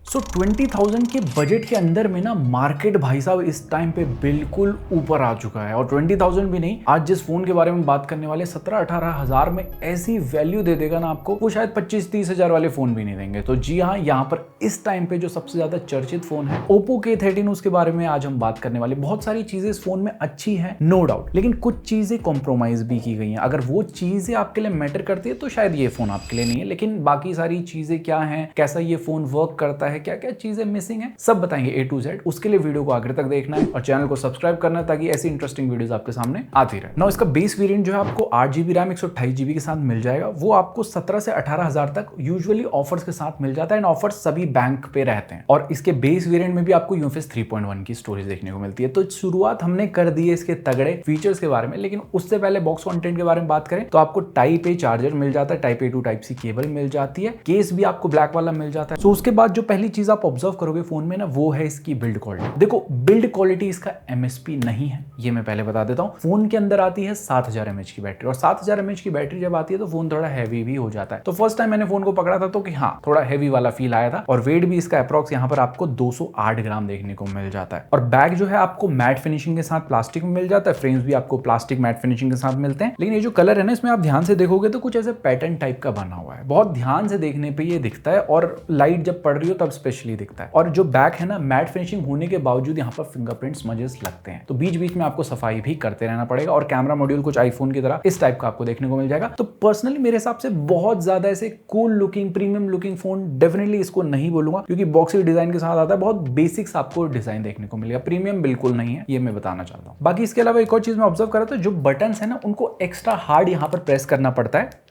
सो 20,000 के बजट के अंदर में ना मार्केट भाई साहब इस टाइम पे बिल्कुल ऊपर आ चुका है। और 20,000 भी नहीं, आज जिस फोन के बारे में बात करने वाले 17-18 हजार में ऐसी वैल्यू दे देगा ना आपको, वो शायद 25-30 हजार वाले फोन भी नहीं देंगे। तो जी हाँ, यहाँ पर इस टाइम पे जो सबसे ज्यादा चर्चित फोन है ओप्पो K13, उसके बारे में आज हम बात करने वाले। बहुत सारी चीजें इस फोन में अच्छी है नो डाउट, लेकिन कुछ चीजें कॉम्प्रोमाइज भी की गई हैं। अगर वो चीजें आपके लिए मैटर करती है तो शायद ये फोन आपके लिए नहीं है, लेकिन बाकी सारी चीजें क्या है, कैसा ये फोन वर्क करता है, क्या क्या चीजें मिसिंग है, सब बताएंगे A to Z। उसके लिए वीडियो को आखिर तक देखना है और चैनल को सब्सक्राइब करना है ताकि ऐसी इंटरेस्टिंग वीडियोस आपके सामने आती रहे। ना इसका बेस वेरिएंट जो है आपको 8GB रैम 128GB के साथ मिल जाएगा। वो आपको 17 से 18 हजार तक यूजुअली ऑफर्स के साथ मिल जाता है एंड ऑफर्स सभी बैंक पे रहते हैं। और इसके बेस वेरिएंट में भी आपको UFS 3.1 की स्टोरेज देखने को मिलती है। तो शुरुआत हमने कर दी है इसके तगड़े फीचर्स के बारे में, लेकिन उससे पहले बॉक्स कंटेंट के बारे में बात करें तो आपको टाइप A चार्जर मिल जाता है, type A to type C cable मिल जाती है, केस भी आपको ब्लैक वाला मिल जाता है। तो उसके बाद जो पहली चीज आप ऑब्जर्व करोगे फोन में ना, वो है इसकी बिल्ड क्वालिटी। देखो, बिल्ड क्वालिटी इसका MSP नहीं है, ये मैं पहले बता देता हूँ। फोन के अंदर आती है 7000 mAh की बैटरी, और 7000 mAh की बैटरी जब आती है तो फोन थोड़ा हैवी भी हो जाता है। तो फर्स्ट टाइम मैंने फोन को पकड़ा था तो कि हाँ, थोड़ा हैवी वाला फील आया था। और वेट भी इसका अप्रॉक्स यहाँ पर आपको 208 ग्राम देखने को मिल जाता है। और बैग जो है आपको मैट फिनिशिंग के साथ प्लास्टिक में मिल जाता है, फ्रेम्स भी आपको प्लास्टिक मैट फिनिशिंग के साथ मिलते हैं। लेकिन ये जो कलर है ना, इसमें आप ध्यान से देखोगे तो कुछ ऐसे पैटर्न टाइप का बना हुआ है, बहुत ध्यान से देखने पे ये दिखता है, और लाइट जब पड़ रही हो तब स्पेशली दिखता है। और जो बैक है ना, मैट फिनिशिंग होने के बावजूद यहाँ पर फिंगरप्रिंट स्मजेस लगते हैं, तो बीच बीच में आपको सफाई भी करते रहना पड़ेगा। और कैमरा मॉड्यूल कुछ आईफोन की तरह इस टाइप का आपको देखने को मिल जाएगा। तो पर्सनली मेरे हिसाब से बहुत ज्यादा ऐसे cool looking premium looking phone definitely इसको नहीं बोलूंगा, क्योंकि बॉक्सी डिजाइन के साथ आता है। बहुत बेसिक्स आपको डिजाइन देखने को मिलेगा, प्रीमियम बिल्कुल नहीं है, ये मैं बताना चाहता हूँ। बाकी इसके अलावा एक और चीज मैं ऑब्जर्व कर रहा था, जो बटन है ना, उनको एक्स्ट्रा हार्ड यहाँ पर प्रेस करना पड़ता है,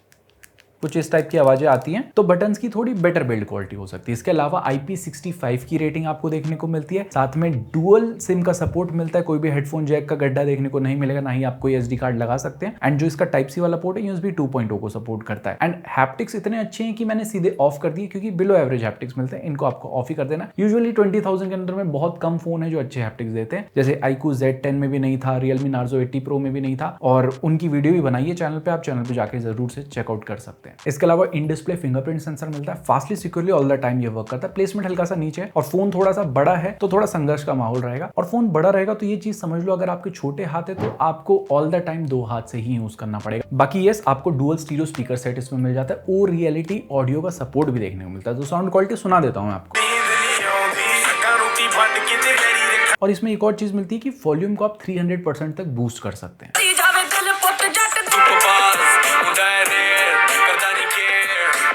कुछ इस टाइप की आवाजें आती हैं, तो बटन्स की थोड़ी बेटर बिल्ड क्वालिटी हो सकती है। इसके अलावा IP65 की रेटिंग आपको देखने को मिलती है। साथ में डुअल सिम का सपोर्ट मिलता है, कोई भी हेडफोन जैक का गड्ढा देखने को नहीं मिलेगा, ना ही आप कोई SD कार्ड लगा सकते हैं। एंड जो इसका टाइप C वाला पोर्ट है, USB 2.0 को सपोर्ट करता है। एंड हैप्टिक्स इतने अच्छे हैं कि मैंने सीधे ऑफ कर दिए, क्योंकि बिलो एवरेज हैप्टिक्स मिलते हैं, इनको आपको ऑफ ही कर देना। यूजुअली 20,000 के अंदर में बहुत कम फोन है जो अच्छे हैप्टिक्स देते हैं, जैसे iQOO Z10 में भी नहीं था, Realme Narzo 80 Pro में भी नहीं था, और उनकी वीडियो भी बनाई है चैनल पे, आप चैनल पे जाके जरूर से चेकआउट कर सकते हैं। इसके अलावा डिस्प्ले फिंगरप्रिंट सेंसर मिलता है, fastly securely all the time ये वर्क करता है। प्लेसमेंट हल्का सा नीचे है और फोन थोड़ा सा बड़ा है, तो थोड़ा संघर्ष का माहौल रहेगा। और फोन बड़ा रहेगा तो ये चीज समझ लो, अगर आपके छोटे हाथ है तो आपको ऑल द टाइम 2 हाथ से ही यूज करना पड़ेगा। बाकी यस, आपको डुअल स्टीरियो स्पीकर सेट इसमें मिल जाता है, और रियलिटी ऑडियो का सपोर्ट भी देखने को मिलता है। तो साउंड क्वालिटी सुना देता हूं आपको। और इसमें एक और चीज मिलती है कि वॉल्यूम को आप 300% तक बूस्ट कर सकते हैं।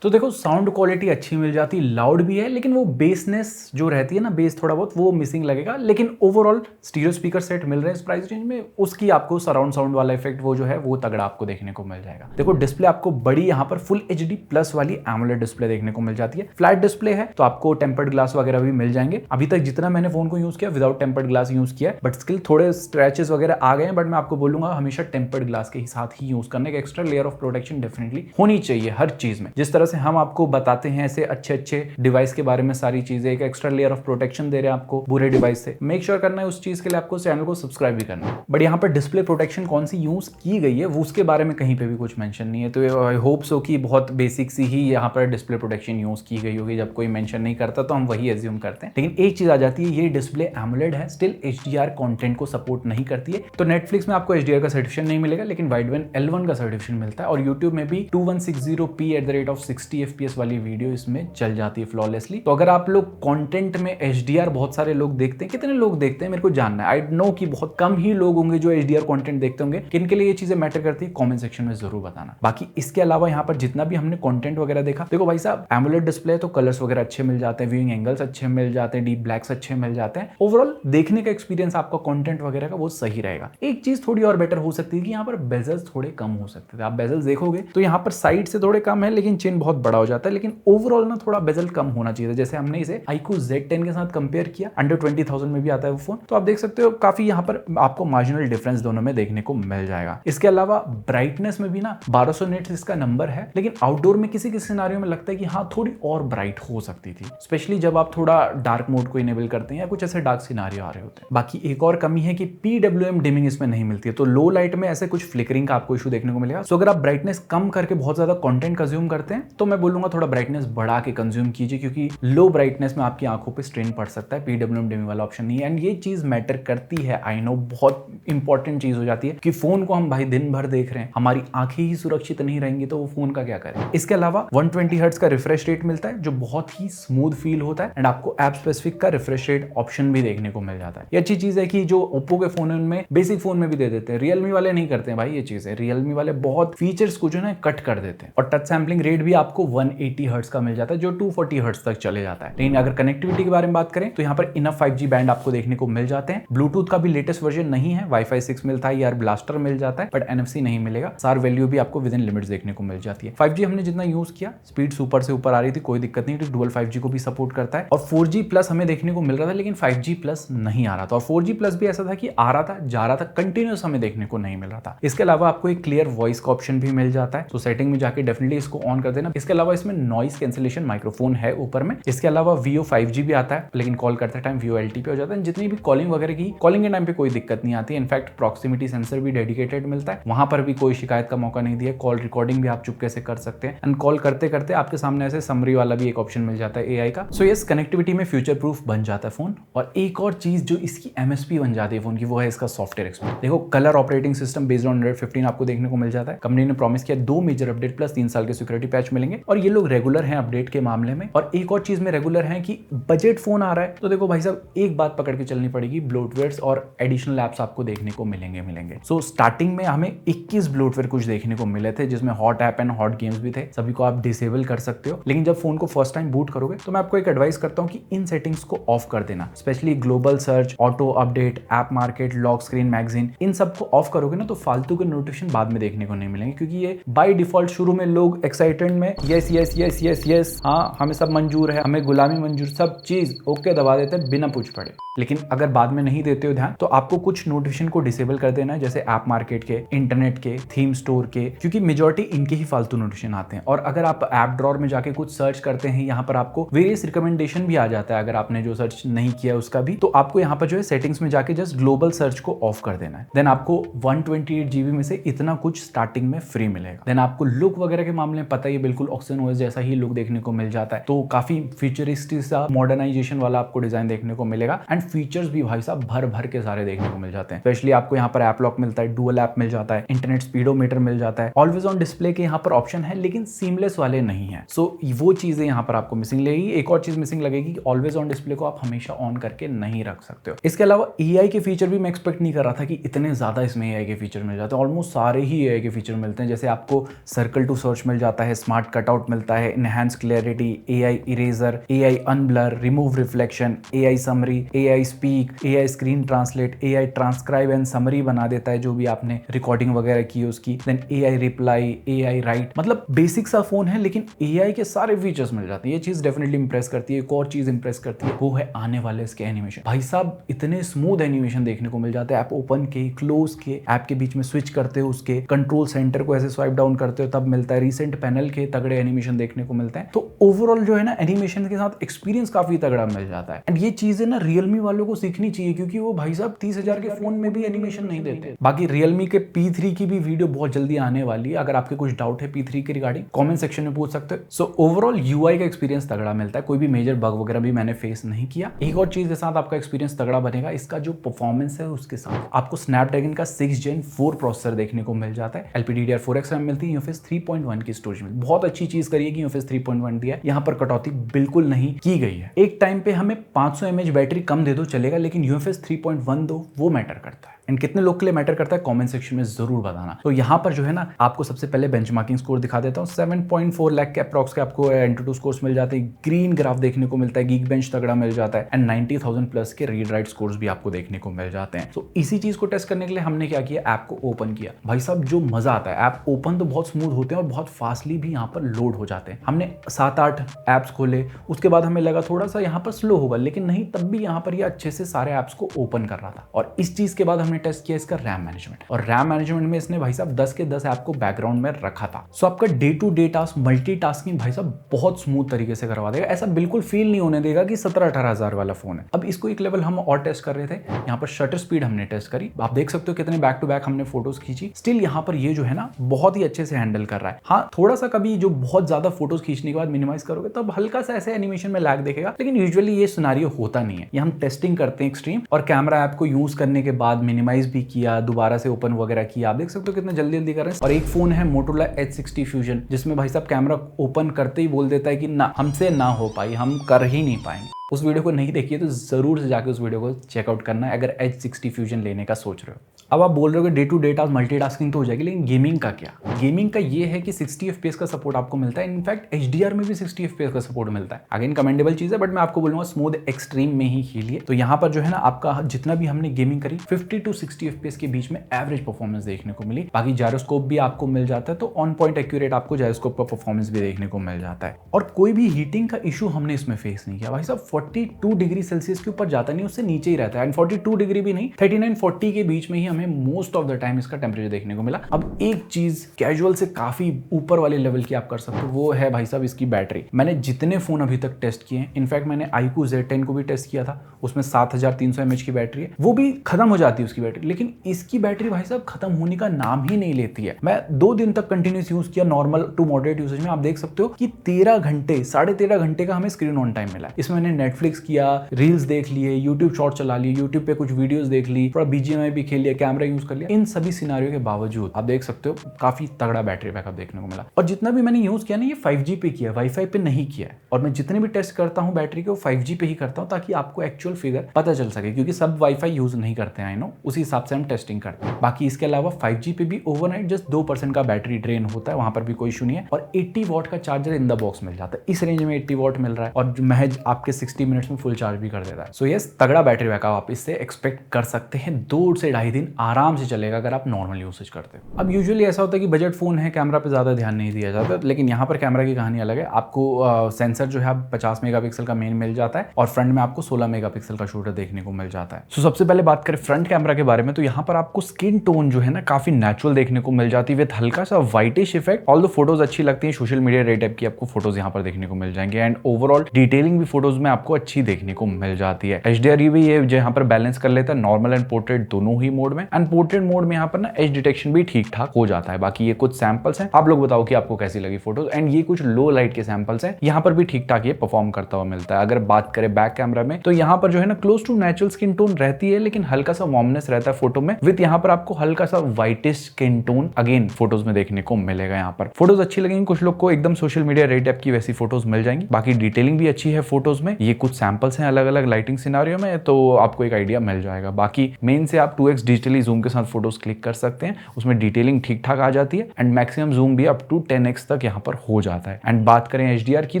तो देखो, साउंड क्वालिटी अच्छी मिल जाती, लाउड भी है, लेकिन वो बेसनेस जो रहती है ना, बेस थोड़ा बहुत वो मिसिंग लगेगा। लेकिन ओवरऑल स्टीरियो स्पीकर सेट मिल रहे हैं इस प्राइस रेंज में, उसकी आपको सराउंड साउंड वाला इफेक्ट वो जो है वो तगड़ा आपको देखने को मिल जाएगा। देखो, डिस्प्ले आपको बड़ी यहाँ पर फुल HD प्लस वाली एमोलेड डिस्प्ले देखने को मिल जाती है। फ्लैट डिस्प्ले है तो आपको टेम्पर्ड ग्लास वगैरह भी मिल जाएंगे। अभी तक जितना मैंने फोन को यूज किया विदाउट टेम्पर्ड ग्लास यूज किया है, बट स्टिल थोड़े स्क्रैचेस वगैरह आ गए हैं। बट मैं आपको बोलूंगा हमेशा टेम्पर्ड ग्लास के साथ ही यूज करने का, extra layer of protection definitely होनी चाहिए हर चीज में। जिस तरह से हम आपको बताते हैं ऐसे अच्छे अच्छे डिवाइस के बारे में सारी चीजें, एक एक्स्ट्रा लेयर ऑफ प्रोटेक्शन दे रहे हैं आपको बुरे डिवाइस से, मेक श्योर करना है उस चीज के लिए आपको चैनल को सब्सक्राइब भी करना है। बट यहाँ पर डिस्प्ले प्रोटेक्शन कौन सी यूज की गई है वो उसके बारे में कहीं पे भी कुछ मेंशन नहीं है। तो आई होप सो कि बहुत बेसिक सी ही यहाँ पर डिस्प्ले प्रोटेक्शन यूज की गई होगी। जब कोई मेंशन नहीं करता तो हम वही एज्यूम करते हैं। लेकिन एक चीज आ जाती है, ये डिस्प्ले एमोलेड है, स्टिल HDR कंटेंट को सपोर्ट नहीं करती है। तो नेटफ्लिक्स में आपको HDR का सर्टिफिकेशन नहीं मिलेगा, लेकिन वाइडबैंड L1 का सर्टिफिकेशन मिलता है। और यूट्यूब में भी 2160p @ 60 FPS वाली वीडियो इसमें चल जाती है फ्लॉलेसली। तो अगर आप लोग कंटेंट में HDR बहुत सारे लोग देखते हैं, कितने लोग देखते हैं मेरे को जानना है। आई नो कि बहुत कम ही लोग होंगे जो HDR कंटेंट देखते होंगे। किनके लिए ये चीजें मैटर करती है, कमेंट सेक्शन में जरूर बताना। बाकी इसके अलावा यहाँ पर जितना भी हमने कंटेंट वगैरह देखा, देखो भाई साहब, एमोलेड डिस्प्ले है तो कलर्स वगैरह अच्छे मिल जाते हैं, व्यूइंग एंगल्स अच्छे मिल जाते हैं, डीप ब्लैक्स अच्छे मिल जाते हैं। ओवरऑल देखने का एक्सपीरियंस आपका कंटेंट वगैरह का वो सही रहेगा। एक चीज थोड़ी और बेटर हो सकती है कि यहाँ पर बेजल्स थोड़े कम हो सकते थे। आप बेजल्स देखोगे तो यहाँ पर साइड से थोड़े कम है, लेकिन चिन बहुत बड़ा हो जाता है। लेकिन ओवरऑल ना थोड़ा बेजल कम होना चाहिए था। जैसे हमने इसे iQOO Z10 के साथ कंपेयर किया, अंडर 20,000 में भी आता है वो फोन, तो आप देख सकते हो काफी यहाँ पर आपको मार्जिनल डिफरेंस दोनों में देखने को मिल जाएगा। इसके अलावा ब्राइटनेस में भी ना 1200 निट्स इसका नंबर है, लेकिन आउटडोर में किसी किसी सिनेरियो में लगता है कि हाँ थोड़ी और ब्राइट हो सकती थी, स्पेशली जब आप थोड़ा डार्क मोड को इनेबल करते हैं या कुछ ऐसे डार्क सिनेरियो आ रहे होते हैं। बाकी एक और कमी है कि PWM डिमिंग इसमें नहीं मिलती है, तो लो लाइट में ऐसे कुछ फ्लिकरिंग का आपको इशू देखने को मिलेगा। सो अगर आप ब्राइटनेस कम करके बहुत ज्यादा कंटेंट कंज्यूम करते हैं तो मैं बोलूंगा थोड़ा ब्राइटनेस बढ़ा के कंज्यूम कीजिए, क्योंकि लो ब्राइटनेस में आपकी आंखों पे स्ट्रेन पड़ सकता है। PWM डिमी वाला ऑप्शन नहीं है, एंड ये चीज मैटर करती है। आई नो बहुत इंपॉर्टेंट चीज हो जाती है कि फोन को हम भाई दिन भर देख रहे हैं, हमारी आंखें ही सुरक्षित नहीं रहेंगी तो वो फोन का क्या करें। इसके अलावा 120 हर्ट्ज का रिफ्रेश रेट मिलता है जो बहुत ही स्मूथ फील होता है, एंड आपको ऐप स्पेसिफिक का रिफ्रेश रेट ऑप्शन भी देखने को मिल जाता है। ये अच्छी चीज है कि जो ओप्पो के फोन में बेसिक फोन में भी दे देते हैं, रियलमी वाले नहीं करते हैं भाई ये चीज है। रियलमी वाले बहुत फीचर्स को जो है कट कर देते हैं। और टच सैम्पलिंग रेट भी आपको 180 हर्ट्ज का मिल जाता है जो 240 हर्ट्ज तक चले जाता है। लेकिन अगर कनेक्टिविटी के बारे में बात करें तो यहाँ पर इनफ 5G बैंड आपको देखने को मिल जाते हैं। ब्लूटूथ का भी लेटेस्ट वर्जन नहीं है, वाईफाई 6 मिलता है, यार ब्लास्टर मिल जाता है, बट NFC नहीं मिलेगा। सार वैल्यू भी आपको विद इन लिमिट्स देखने को मिल जाती है। 5G हमने जितना यूज किया स्पीड सुपर से ऊपर आ रही थी, कोई दिक्कत नहीं, तो डुअल 5G को भी सपोर्ट करता है। और 4G प्लस हमें देखने को मिल रहा था, लेकिन 5G प्लस नहीं आ रहा था। और 4G प्लस भी ऐसा था कि आ रहा था जा रहा था, कंटिन्यूस हमें देखने को नहीं मिल रहा था। इसके अलावा आपको एक क्लियर वॉइस का ऑप्शन भी मिल जाता है, तो सेटिंग में जाके डेफिनेटली इसको ऑन कर देना। इसके अलावा इसमें नॉइस कैंसिलेशन माइक्रोफोन है ऊपर में। इसके अलावा VO 5G भी आता है, लेकिन कॉल करते टाइम VO LT पे हो जाता है। जितनी भी कॉलिंग वगैरह की कॉलिंग के टाइम पे कोई दिक्कत नहीं आती है। इनफैक्ट प्रॉक्सिमिटी सेंसर भी डेडिकेटेड मिलता है, वहां पर भी कोई शिकायत का मौका नहीं दिया। कॉल रिकॉर्डिंग भी आप चुपके से कर सकते हैं, एंड कॉल करते करते आपके सामने ऐसे समरी वाला भी एक ऑप्शन मिल जाता है AI का। सो यस, कनेक्टिविटी में फ्यूचर प्रूफ बन जाता है फोन। और एक और चीज जो इसकी MSP बन जाती है फोन की, वो है इसका सॉफ्टवेयर एक्सपीरियंस। देखो, colour operating system based on Android 15 आपको देखने को मिल जाता है। कंपनी ने प्रॉमिस किया 2 मेजर अपडेट प्लस 3 साल के सिक्योरिटी पैच मिलेंगे, और ये लोग रेगुलर हैं अपडेट के मामले में। और एक और चीज में रेगुलर है कि बजट फोन आ रहा है तो देखो भाई साहब, एक बात पकड़ के चलनी पड़ेगी, ब्लोटवेयर्स और एडिशनल एप्स आपको देखने को मिलेंगे। सो स्टार्टिंग में हमें 21 ब्लोटवेयर कुछ देखने को मिले थे, जिसमें hot app and hot games भी थे। सभी को आप डिसेबल कर सकते हो, लेकिन जब फोन को फर्स्ट टाइम बूट करोगे तो मैं आपको एक एडवाइस करता हूं कि इन सेटिंग्स को ऑफ कर देना। Specially global search, auto update, app market, lock screen, magazine, इन सबको ऑफ करोगे ना तो फालतू के नोटिफिकेशन बाद में देखने को नहीं मिलेंगे, क्योंकि ये बाय डिफॉल्ट शुरू में लोग एक्साइटेड में yes yes yes yes yes, हाँ हमें सब मंजूर है, हमें गुलामी मंजूर, सब चीज ओके दबा देते हैं बिना पूछ पड़े। लेकिन अगर बाद में नहीं देते हो ध्यान तो आपको कुछ नोटिफिकेशन को डिसेबल कर देना है, जैसे ऐप मार्केट के, इंटरनेट के, थीम स्टोर के, क्योंकि मेजॉरिटी इनके ही फालतू नोटिफिकेशन आते हैं। और अगर आप ऐप ड्रॉअर में जाके कुछ सर्च करते हैं, यहाँ पर आपको वेरियस रिकमेंडेशन भी आ जाता है, अगर आपने जो सर्च नहीं किया उसका भी, तो आपको यहाँ पर जो है सेटिंग्स में जाके जस्ट ग्लोबल सर्च को ऑफ कर देना है। देन आपको 128 GB में से इतना कुछ स्टार्टिंग में फ्री मिलेगा। देन आपको लुक वगैरह के मामले में पता ही, बिल्कुल ऑक्सीजन OS जैसा ही लुक देखने को मिल जाता है, तो काफी फ्यूचरिस्टिक सा मॉडर्नाइजेशन वाला आपको डिजाइन देखने को मिलेगा। एंड फीचर्स भी भाई साहब भर भर के सारे देखने को मिल जाते हैं। स्पेशली आपको यहाँ पर ऐप लॉक मिलता है, डुअल ऐप मिल जाता है, इंटरनेट स्पीडोमीटर मिल जाता है, ऑलवेज ऑन डिस्प्ले के यहाँ पर ऑप्शन है, लेकिन सीमलेस वाले नहीं है। सो वो चीजें यहाँ पर आपको मिसिंग लगेगी। एक और चीज मिसिंग लगेगी कि ऑलवेज ऑन डिस्प्ले को आप हमेशा ऑन करके नहीं रख सकते हो। इसके अलावा AI के फीचर भी मैं एक्सपेक्ट नहीं कर रहा था कि इतने ज्यादा इसमें AI के फीचर मिल जाते हैं। ऑलमोस्ट सारे ही AI के फीचर मिलते हैं, जैसे आपको सर्कल टू सर्च मिल जाता है, स्मार्ट कटआउट मिलता है, enhance clarity, AI eraser, AI unblur, remove reflection, AI summary, AI speak, AI screen translate, AI transcribe and summary बना देता है जो भी आपने रिकॉर्डिंग वगैरह की उसकी, then AI reply, AI right. मतलब बेसिक सा फोन है, लेकिन AI के सारे फीचर्स मिल जाते हैं। ये चीज डेफिनेटली इंप्रेस करती है। एक और चीज इंप्रेस करती है, वो है आने वाले इसके एनिमेशन। भाई साहब इतने स्मूथ एनिमेशन देखने को मिल जाते हैं। ऐप ओपन के, क्लोज के, ऐप के बीच में स्विच करते हो, उसके कंट्रोल सेंटर को ऐसे स्वाइप डाउन करते हो तब मिलता है, रिसेंट पैनल के तगड़े एनिमेशन देखने को मिलते हैं। तो ओवरऑल जो है ना, एनिमेशन के साथ एक्सपीरियंस काफी तगड़ा मिल जाता है। एंड ये चीजें ना रियलमी वालों को सीखनी चाहिए, क्योंकि वो भाई साहब 30,000 के फोन में भी एनिमेशन नहीं देते। बाकी रियलमी के P3 की भी वीडियो बहुत जल्दी आने वाली है। अगर आपके कुछ डाउट है P3 के रिगार्डिंग, कमेंट सेक्शन में पूछ सकते हो। सो ओवरऑल UI का एक्सपीरियंस तगड़ा मिलता है, कोई भी मेजर बग वगैरह भी मैंने फेस नहीं किया। एक और चीज के साथ आपका एक्सपीरियंस तगड़ा बनेगा, इसका जो परफॉर्मेंस है उसके साथ आपको स्नैपड्रैगन का 6 Gen 4 प्रोसेसर देखने को मिल जाता है। LPDDR4X RAM मिलती है, UFS 3.1 की स्टोरेज मिलती है। बहुत अच्छी चीज करी है कि UFS 3.1 दिया है, यहाँ पर कटौती बिल्कुल नहीं की गई है। एक टाइम पे हमें 500 mAh बैटरी कम दे दो चलेगा, लेकिन UFS 3.1 दो, वो मैटर करता है। एंड कितने लोग के लिए मैटर करता है कमेंट सेक्शन में जरूर बताना। तो यहाँ पर जो है ना, आपको सबसे पहले बेंचमार्किंग स्कोर दिखा देता हूँ। 7.4 लाख के अप्रॉक्स के आपको Antutu स्कोर्स मिल जाते हैं। ग्रीन ग्राफ देखने को मिलता है, Geekbench तगड़ा मिल जाता है, एंड 90,000 प्लस के रीड राइट स्कोर्स भी आपको देखने को मिल जाते हैं। तो इसी चीज को टेस्ट करने के लिए हमने क्या किया, ऐप को ओपन किया। भाई साहब जो मजा आता है, ऐप ओपन तो बहुत स्मूथ होते हैं और बहुत फास्टली भी यहाँ पर लोड हो जाते हैं। हमने 7-8 ऐप्स खोले, उसके बाद हमें लगा थोड़ा सा यहाँ पर स्लो होगा, लेकिन नहीं, तब भी यहाँ पर ये अच्छे से सारे ऐप्स को ओपन कर रहा था। और इस चीज के बाद हमने हमने टेस्ट किया इसका रैम मैनेजमेंट, और रैम मैनेजमेंट में इसने भाई साहब 10 के 10 ऐप को बैकग्राउंड में रखा था। सो आपका day to day task multitasking भाई साहब बहुत स्मूथ तरीके से करवा देगा। ऐसा बिल्कुल फील नहीं होने देगा कि 17-18 हजार वाला फोन है। अब इसको एक लेवल हम और टेस्ट कर रहे थे, यहाँ पर शटर स्पीड हमने टेस्ट करी। आप देख सकते हो कितने बैक टू बैक हमने फोटोज खींची। स्टिल यहाँ पर ये जो है ना बहुत ही अच्छे से हैंडल कर रहा है। हाँ, थोड़ा सा कभी जो बहुत ज्यादा फोटोज खींचने के बाद मिनिमाइज करोगे तब हल्का सा ऐसे एनिमेशन में लैग देखेगा, लेकिन यूजुअली ये सिनेरियो होता नहीं है। ये हम टेस्टिंग करते हैं एक्सट्रीम, और कैमरा ऐप को यूज करने के बाद मिनिमाइज भी किया, दोबारा से ओपन वगैरह किया। आप देख सकते हो कितना जल्दी जल्दी कर रहे हैं। और एक फोन है मोटोरोला H60 फ्यूजन, जिसमें भाई साहब कैमरा ओपन करते ही बोल देता है कि ना, हमसे ना हो पाई, हम कर ही नहीं पाएंगे। उस वीडियो को नहीं देखिए तो जरूर से जाकर उस वीडियो को चेकआउट करना है अगर H60 फ्यूजन लेने का सोच रहे हो। अब आप बोल रहे हो कि day to day task multitasking तो हो जाएगी, लेकिन गेमिंग का क्या? गेमिंग का ये है कि 60 FPS का सपोर्ट आपको मिलता है। इनफैक्ट HDR में भी 60 FPS का सपोर्ट मिलता है। अगेन कमेंडेबल चीज है, बट मैं आपको बोलूंगा स्मूथ एक्सट्रीम में ही खेलिए। तो यहाँ पर जो है ना आपका जितना भी हमने गेमिंग करी 50 to 60 FPS के बीच में एवरेज परफॉर्मेंस देखने को मिली। बाकी जायरोस्कोप भी आपको मिल जाता है, तो ऑन पॉइंट एक्यूरेट आपको जायरोस्कोप का परफॉर्मेंस भी देखने को मिल जाता है। और कोई भी हीटिंग का इशू हमने इसमें फेस नहीं किया। भाई साहब 42 डिग्री सेल्सियस के ऊपर जाता नहीं, उससे नीचे ही रहता है। एंड 42 डिग्री भी नहीं, 39-40 के बीच में ही हमें मोस्ट ऑफ द टाइम इसका टेम्परेचर देखने को मिला। अब एक चीज कैजुअल से काफी ऊपर वाले लेवल की आप कर सकते हो, वो है भाई साहब इसकी बैटरी। मैंने जितने फोन अभी तक टेस्ट किए हैं, इनफैक्ट मैंने iQOO Z10 को भी टेस्ट किया था, उसमें 7300 mAh की बैटरी है, वो भी खत्म हो जाती है उसकी बैटरी। लेकिन इसकी बैटरी भाई साहब खत्म होने का नाम ही नहीं लेती है। मैं 2 दिन तक कंटिन्यूस यूज किया नॉर्मल टू मॉडरेट यूसेज में। आप देख सकते हो कि 13 घंटे 13.5 घंटे का हमें स्क्रीन ऑन टाइम मिला। इसमें मैंने नेटफ्लिक्स किया, रील्स देख लिए, यूट्यूब शॉर्ट चला लिए, यूट्यूब पे कुछ वीडियोस देख ली, थोड़ा BGMI भी खेल लिया, कैमरा यूज कर लिया। इन सभी सिनेरियो के बावजूद आप देख सकते हो काफी तगड़ा बैटरी बैकअप देखने को मिला। और जितना भी मैंने यूज किया ना, ये 5G पे किया, वाईफाई पे नहीं किया है। और मैं जितने भी टेस्ट करता हूँ बैटरी के, वो 5G पे ही करता हूँ, ताकि आपको एक्चुअल फिगर पता चल सके, क्योंकि सब वाईफाई यूज नहीं करते हैं, आई नो, उसी हिसाब से हम टेस्टिंग करते हैं। बाकी इसके अलावा 5G पे भी ओवरनाइट जस्ट 2% का बैटरी ड्रेन होता है, वहां पर भी कोई इशू नहीं है। और 80 वॉट का चार्जर इन द बॉक्स मिल जाता है। इस रेंज में 80 वॉट मिल रहा है, और महज आपके 60 मिनट्स में फुल चार्ज भी कर देता है। सो यस, तगड़ा बैटरी बैकअप आप इससे एक्सपेक्ट कर सकते हैं। 2 से ढाई दिन आराम से चलेगा अगर आप नॉर्मल यूसेज करते हो। अब यूजुअली ऐसा होता है कि बजट फोन है, कैमरा पे ज्यादा ध्यान नहीं दिया जाता, लेकिन यहाँ पर कैमरा की कहानी अलग है। आपको सेंसर जो है 50 मेगापिक्सल का मेन मिल जाता है, और फ्रंट में आपको 16 मेगापिक्सल का शूटर देखने को मिल जाता है। सो सबसे पहले बात करें फ्रंट कैमरा के बारे में, तो यहाँ पर आपको स्किन टोन जो है ना काफी नेचुरल देखने को मिल जाती है, विद हल्का सा whitish effect. All the photos अच्छी लगती है, सोशल मीडिया रेट टाइप की आपको फोटोज यहाँ पर देखने को मिल जाएंगे। एंड ओवरऑल डिटेलिंग भी फोटोज में आपको अच्छी देखने को मिल जाती है। HDR भी ये यहाँ पर बैलेंस कर लेता है, नॉर्मल एंड पोर्ट्रेट दोनों ही मोड में। एंड पोर्ट्रेट मोड में यहाँ पर ना एज डिटेक्शन भी ठीक ठाक हो जाता है। बाकी ये कुछ सैंपल्स हैं, आप लोग बताओ कि आपको कैसी लगी फोटोज। एंड ये कुछ लो लाइट के सैंपल्स हैं, यहाँ पर भी ठीक ठाक ये परफॉर्म करता हुआ मिलता है। अगर बात करें बैक कैमरा में, तो यहाँ पर जो है ना close to natural skin tone रहती है, लेकिन हल्का सा वार्मनेस रहता है फोटो में, विद यहाँ पर आपको हल्का सा whitish skin tone again photos में देखने को मिलेगा। यहाँ पर फोटोज अच्छी लगेंगी, कुछ लोग को एकदम सोशल मीडिया रेट टाइप की वैसी फोटोज मिल जाएंगी। बाकी डिटेलिंग भी अच्छी है फोटोज में। ये कुछ सैंपल्स हैं अलग अलग लाइटिंग सिनेरियो में, तो आपको एक आइडिया मिल जाएगा। बाकी मेन से आप 2x डिजिटली जूम के साथ फोटोज क्लिक कर सकते हैं, उसमें डिटेलिंग ठीक ठाक आ जाती है। एंड मैक्सिमम जूम भी अप टू 10x तक यहाँ पर हो जाता है। एंड बात करें HDR की,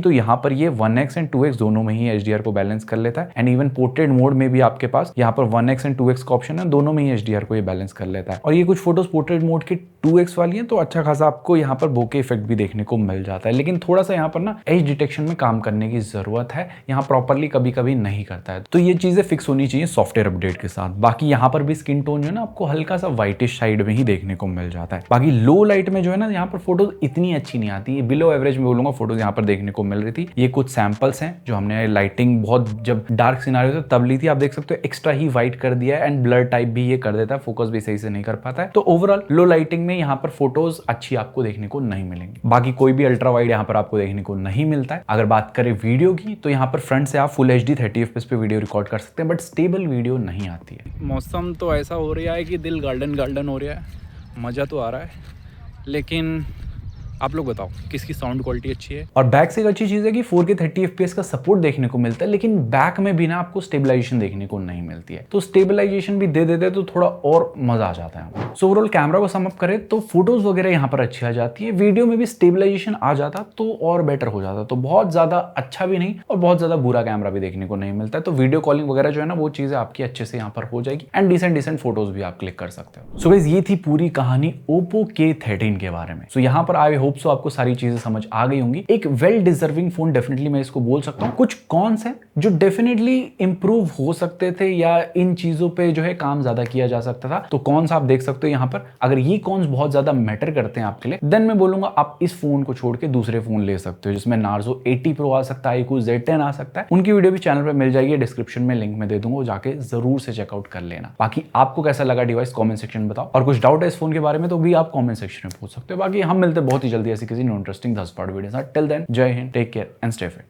तो यहाँ पर ये 1x एंड 2x दोनों में ही HDR को बैलेंस कर लेता है। एंड इवन पोर्ट्रेट मोड में भी आपके पास यहाँ पर 1x एंड 2x का ऑप्शन है, दोनों में ही HDR को ये बैलेंस कर लेता है। और ये कुछ फोटोज पोर्ट्रेट मोड के 2x वाली हैं, तो अच्छा खासा आपको यहाँ पर बोके इफेक्ट भी देखने को मिल जाता है। लेकिन थोड़ा सा यहाँ पर ना एज डिटेक्शन में काम करने की जरूरत है, यहाँ प्रॉपरली कभी कभी नहीं करता है, तो ये चीजें फिक्स होनी चाहिए सॉफ्टवेयर अपडेट के साथ। बाकी यहाँ पर भी स्किन टोन जो है ना आपको हल्का सा व्हाइटिश साइड में ही देखने को मिल जाता है। बाकी लो लाइट में जो है ना यहाँ पर फोटोज इतनी अच्छी नहीं आती है, बिलो एवरेज में बोलूंगा फोटोज यहाँ पर देखने को मिल रही थी। ये कुछ सैंपल्स हैं जो हमने लाइटिंग बहुत जब डार्क सिनेरियो था तब ली थी। आप देख सकते हो एक्स्ट्रा ही व्हाइट कर दिया है, एंड ब्लर टाइप भी ये कर देता है, फोकस भी सही से नहीं कर पाता है। तो ओवरऑल लो लाइटिंग में यहाँ पर फोटोज अच्छी आपको देखने को नहीं मिलेंगी। बाकी कोई भी अल्ट्रा वाइड यहाँ पर आपको देखने को नहीं मिलता है। अगर बात करें वीडियो की, तो यहाँ पर फ्रंट से आप फुल HD 30 FPS पे वीडियो रिकॉर्ड कर सकते हैं, बट स्टेबल वीडियो नहीं आती है। मौसम तो ऐसा हो रहा है कि दिल गार्डन गार्डन हो रहा है, मज़ा तो आ रहा है, लेकिन आप लोग बताओ किसकी साउंड क्वालिटी अच्छी है। और बैक से एक अच्छी चीज़ है कि 4K 30 FPS का सपोर्ट देखने को मिलता है, लेकिन बैक में भी ना आपको स्टेबलाइजेशन देखने को नहीं मिलती है। तो स्टेबलाइजेशन भी दे देते तो थोड़ा और मजा आ जाता है। सो ओवरऑल कैमरा को सम अप करें तो फोटोज वगैरह यहाँ पर अच्छी आ जाती है, वीडियो में भी स्टेबलाइजेशन आ जाता तो और बेटर हो जाता। तो बहुत ज्यादा अच्छा भी नहीं और बहुत ज्यादा बुरा कैमरा भी देखने को नहीं मिलता है। तो वीडियो कॉलिंग वगैरह जो है ना वो चीजें आपकी अच्छे से यहाँ पर हो जाएगी, एंड डिसेंट फोटोज भी आप क्लिक कर सकते हो। सो गाइस ये थी पूरी कहानी Oppo K13 के बारे में। सो यहाँ पर आई होप होप सो आपको सारी चीजें समझ आ गई होंगी। एक वेल डिजर्विंग फोन डेफिनेटली मैं इसको बोल सकता हूँ। कुछ कॉन्स हैं जो डेफिनेटली इंप्रूव हो सकते थे या इन चीजों पे जो है काम ज्यादा किया जा सकता था, तो कॉन्स आप देख सकते हो यहाँ पर। अगर ये कॉन्स बहुत ज्यादा मैटर करते हैं आपके लिए, देन मैं बोलूंगा आप इस फोन को छोड़ के दूसरे फोन ले सकते हो, जिसमें नार्जो 80 प्रो आ सकता है, iQOO Z10 आ सकता है। उनकी वीडियो भी चैनल पे मिल जाएगी, डिस्क्रिप्शन में लिंक में दे दूंगा, जाके जरूर से चेकआउट कर लेना। बाकी आपको कैसा लगा डिवाइस कमेंट सेक्शन में बताओ, और कुछ डाउट है इस फोन के बारे में तो भी आप कमेंट सेक्शन में पूछ सकते हो। बाकी हम मिलते हैं बहुत ही जल्दी ऐसी किसी इंटरेस्टिंग 10 पार्ट वीडियो के साथ। टिल देन जय हिंद, take care and stay fit.